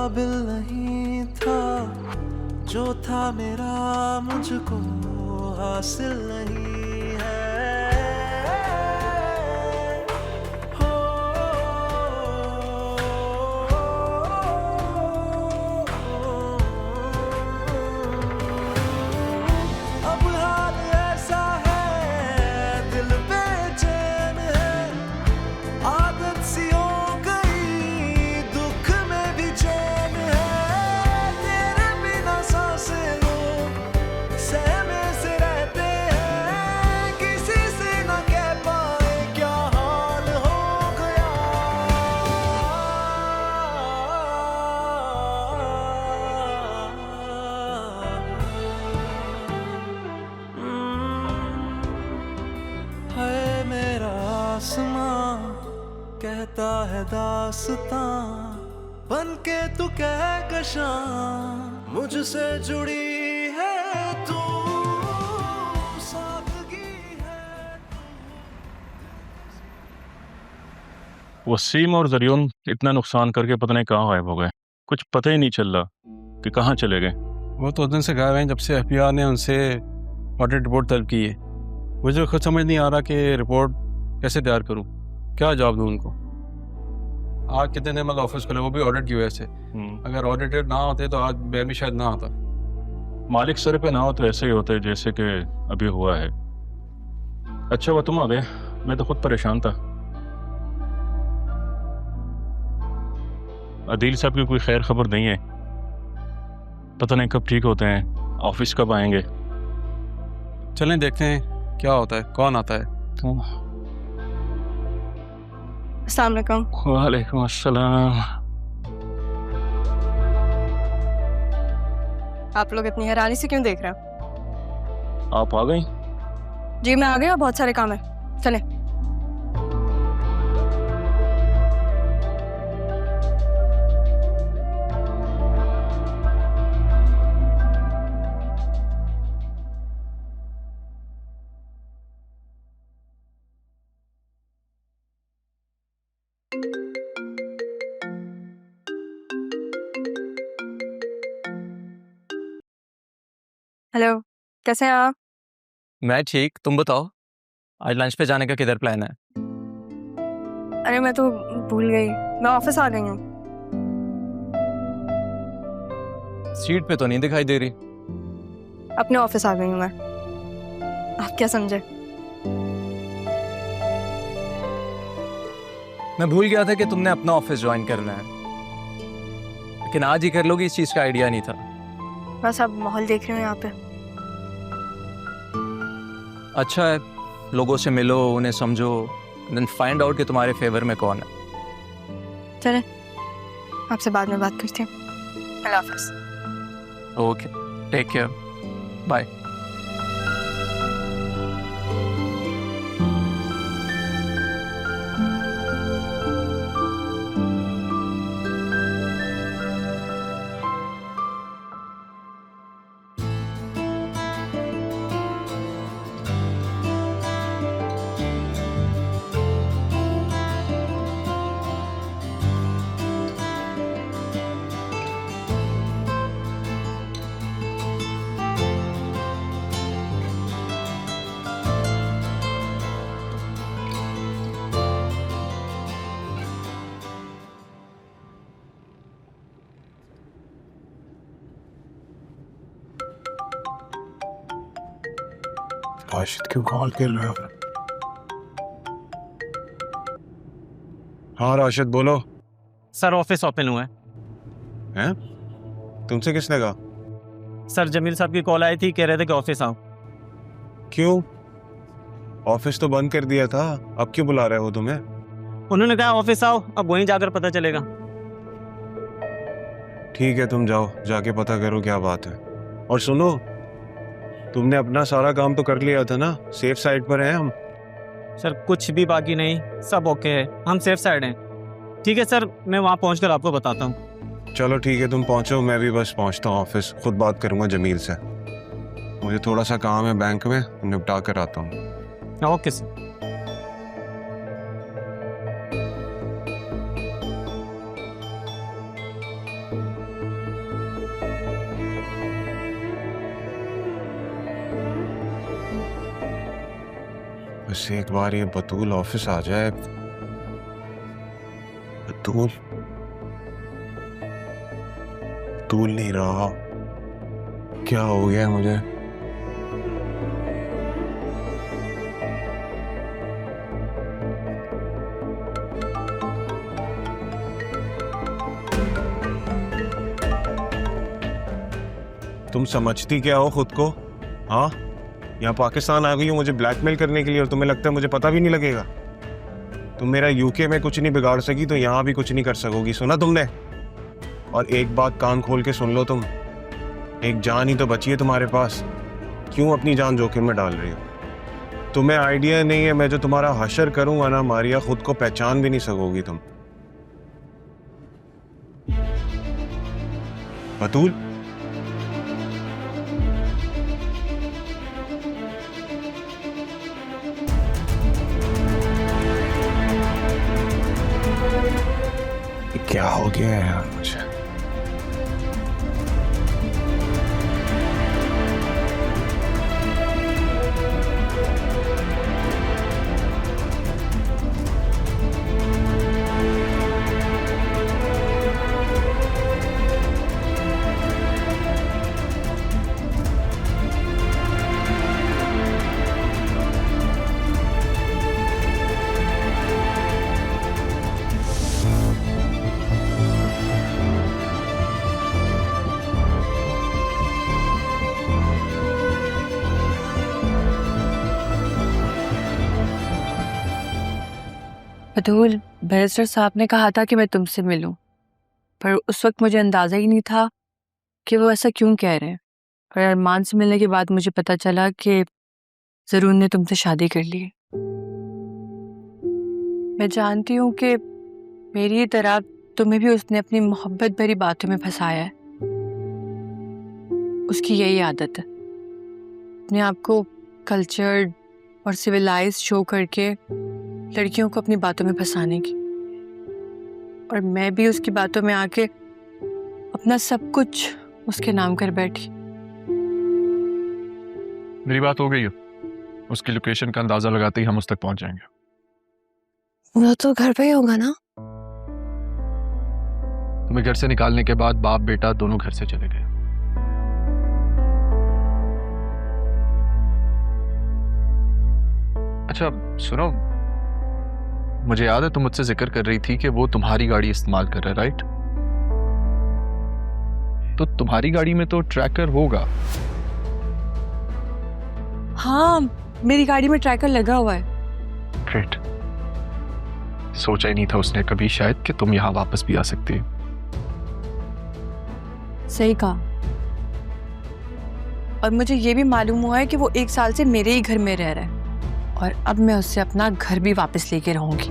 काबिल नहीं था, जो था मेरा मुझको हासिल नहीं है। हो अब हाल ऐसा है, दिल बेचैन है, आदत सी हो गई, दुख में भी चैन है। तेरे बिना सांसें लो सहमे से रहते हैं, किसी से न कह पाए क्या हाल हो गया। है मेरा आसमां कहता है दास्तां, बन के तू कहकशां मुझसे जुड़ी है तू, सादगी है तू। वसीम और जरियन इतना नुकसान करके पता नहीं कहाँ गायब हो गए। कुछ पता ही नहीं चल रहा कि कहाँ चले गए। वो तो उस दिन से गायब हैं जब से एफबीआई ने उनसे ऑडिट रिपोर्ट तलब की है। मुझे खुद समझ नहीं आ रहा कि रिपोर्ट कैसे तैयार करूं, क्या जवाब दूं उनको। आज कितने दिन मतलब ऑफिस खुले, वो भी ऑडिट की वजह से। अगर ऑडिटेड ना होते तो आज बैन भी शायद ना आता। मालिक सर पे ना हो तो ऐसे ही होते जैसे कि अभी हुआ है। अच्छा वो तुम आ गए, मैं तो खुद परेशान था। अदील साहब की कोई खैर खबर नहीं है, पता नहीं कब ठीक होते हैं, ऑफिस कब आएंगे। चलें देखते हैं क्या होता है, कौन आता है। अस्सलाम वालेकुम। वालेकुम अस्सलाम। आप लोग इतनी हैरानी से क्यों देख रहे हो? आप आ गई? जी मैं आ गई और बहुत सारे काम है, चलें। हेलो, कैसे हैं आप? मैं ठीक, तुम बताओ आज लंच पे जाने का किधर प्लान है? अरे मैं तो भूल गई, मैं ऑफिस आ गई हूँ। सीट पे तो नहीं दिखाई दे रही। अपने ऑफिस आ गई हूँ मैं। आप क्या समझे? मैं भूल गया था कि तुमने अपना ऑफिस ज्वाइन करना है, लेकिन आज ही कर लोगी इस चीज का आइडिया नहीं था। बस अब माहौल देख रही हूँ यहाँ पे। अच्छा है, लोगों से मिलो, उन्हें समझो, देन फाइंड आउट कि तुम्हारे फेवर में कौन है। चलें, आपसे बाद में बात करती हूँ। अल्लाह हाफिज़। Okay, take care, bye. Rashid क्यों कॉल कर रहे हो? हाँ राशिद बोलो। सर ऑफिस ओपन हुआ है। हैं? तुमसे किसने कहा? सर जमील साहब की कॉल आई थी, कह रहे थे कि ऑफिस आओ। क्यों? ऑफिस तो बंद कर दिया था, अब क्यों बुला रहे हो तुम्हें? उन्होंने कहा ऑफिस आओ, अब वहीं जाकर पता चलेगा। ठीक है तुम जाओ, जाके पता करो क्या बात है। और सुनो, तुमने अपना सारा काम तो कर लिया था ना? सेफ साइड पर हैं हम। सर कुछ भी बाकी नहीं, सब ओके है, हम सेफ साइड हैं। ठीक है सर, मैं वहाँ पहुँचकर आपको बताता हूँ। चलो ठीक है, तुम पहुंचो, मैं भी बस पहुंचता हूँ ऑफिस, खुद बात करूंगा जमील से। मुझे थोड़ा सा काम है बैंक में, निपटा कर आता हूँ। Okay sir. बस एक बार ये बतूल ऑफिस आ जाए। बतूल बतूल नहीं रहा, क्या हो गया है मुझे? तुम समझती क्या हो खुद को? हाँ, यहाँ पाकिस्तान आ गई हो मुझे ब्लैकमेल करने के लिए, और तुम्हें लगता है मुझे पता भी नहीं लगेगा? तुम मेरा यूके में कुछ नहीं बिगाड़ सकी तो यहाँ भी कुछ नहीं कर सकोगी, सुना तुमने? और एक बात कान खोल के सुन लो तुम, एक जान ही तो बची है तुम्हारे पास, क्यों अपनी जान जोखिम में डाल रही हो? तुम्हें आइडिया नहीं है, मैं जो तुम्हारा हशर करूंगा ना मारिया, खुद को पहचान भी नहीं सकोगी तुम। बतूल, क्या हो गया है यार मुझे? बतूल, बैरिस्टर साहब ने कहा था कि मैं तुमसे मिलूं, पर उस वक्त मुझे अंदाज़ा ही नहीं था कि वो ऐसा क्यों कह रहे हैं। और अरमान से मिलने के बाद मुझे पता चला कि ज़रूर ने तुमसे शादी कर ली है। मैं जानती हूँ कि मेरी तरह तुम्हें भी उसने अपनी मोहब्बत भरी बातों में फंसाया है। उसकी यही आदत है, अपने आप को कल्चर्ड और सिविलाइज शो करके लड़कियों को अपनी बातों में फंसाने की। और मैं भी उसकी बातों में आके अपना सब कुछ उसके नाम कर बैठी। मेरी बात हो गई है, उसकी लोकेशन का अंदाजा लगाते ही हम उस तक पहुंच जाएंगे। वो तो घर पे ही होगा ना? तुम्हें घर से निकालने के बाद बाप बेटा दोनों घर से चले गए। अच्छा सुनो, मुझे याद है तुम मुझसे जिक्र कर रही थी कि वो तुम्हारी गाड़ी इस्तेमाल कर रहा है, राइट? तो तुम्हारी गाड़ी में तो ट्रैकर होगा। हाँ, मेरी गाड़ी में ट्रैकर लगा हुआ है। ग्रेट, सोचा ही नहीं था उसने कभी शायद कि तुम यहाँ वापस भी आ सकती हो। सही कहा। और मुझे ये भी मालूम हुआ है कि वो 1 साल से मेरे ही घर में रह रहा है, और अब मैं उससे अपना घर भी वापस लेके रहूंगी।